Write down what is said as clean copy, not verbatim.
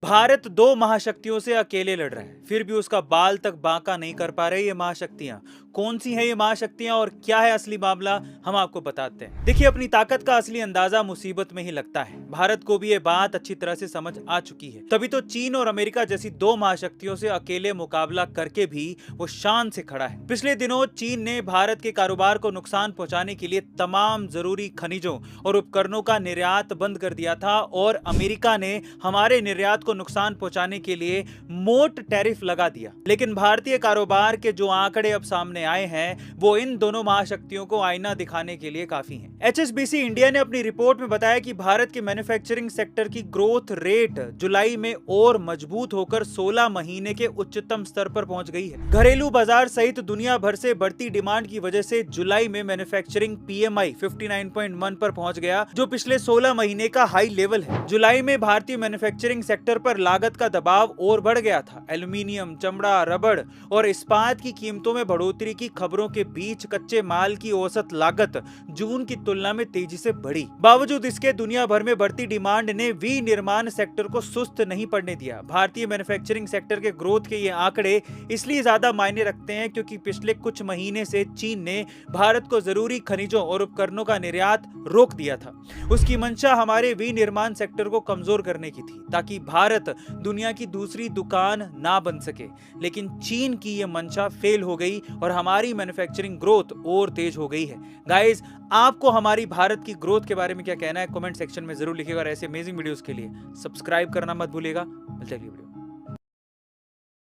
भारत दो महाशक्तियों से अकेले लड़ रहा है, फिर भी उसका बाल तक बांका नहीं कर पा रहे ये महाशक्तियां। कौन सी हैं ये महाशक्तियां और क्या है असली मामला, हम आपको बताते हैं। देखिए, अपनी ताकत का असली अंदाजा मुसीबत में ही लगता है। भारत को भी ये बात अच्छी तरह से समझ आ चुकी है, तभी तो चीन और अमेरिका जैसी दो महाशक्तियों से अकेले मुकाबला करके भी वो शान से खड़ा है। पिछले दिनों चीन ने भारत के कारोबार को नुकसान पहुंचाने के लिए तमाम जरूरी खनिजों और उपकरणों का निर्यात बंद कर दिया था, और अमेरिका ने हमारे निर्यात को नुकसान पहुंचाने के लिए मोट टैरिफ लगा दिया। लेकिन भारतीय कारोबार के जो आंकड़े अब सामने आए हैं वो इन दोनों महाशक्तियों को आईना दिखाने के लिए काफी हैं। HSBC इंडिया ने अपनी रिपोर्ट में बताया कि भारत के मैन्युफैक्चरिंग सेक्टर की ग्रोथ रेट जुलाई में और मजबूत होकर 16 महीने के उच्चतम स्तर पर पहुंच गई है। घरेलू बाजार सहित दुनिया भर से बढ़ती डिमांड की वजह से जुलाई में मैन्युफैक्चरिंग PMI 59.1 पर पहुंच गया, जो पिछले 16 महीने का हाई लेवल है। जुलाई में भारतीय मैन्युफैक्चरिंग सेक्टर पर लागत का दबाव और बढ़ गया था। एल्यूमिनियम, चमड़ा, रबड़ और इस्पात की कीमतों में बढ़ोतरी की खबरों के बीच कच्चे माल की औसत लागत जून की तुलना में तेजी से बढ़ी। बावजूद इसके दुनिया भर में बढ़ती डिमांड ने विनिर्माण सेक्टर को सुस्त नहीं पड़ने दिया। भारतीय मैन्युफैक्चरिंग सेक्टर के ग्रोथ के ये आंकड़े इसलिए ज्यादा मायने रखते हैं क्योंकि पिछले कुछ महीने से चीन ने भारत को जरूरी खनिजों और उपकरणों का निर्यात रोक दिया था। उसकी मंशा हमारे विनिर्माण सेक्टर को कमजोर करने की थी, ताकि भारत दुनिया की दूसरी दुकान ना बन सके। लेकिन चीन की यह मंशा फेल हो गई और हमारी मैन्युफैक्चरिंग ग्रोथ और तेज हो गई है। गाइस, आपको हमारी भारत की ग्रोथ के बारे में क्या कहना है, कमेंट सेक्शन में जरूर लिखिएगा, और ऐसे अमेजिंग वीडियोस के लिए सब्सक्राइब करना मत भूलिएगा। मिलते हैं अगली वीडियो।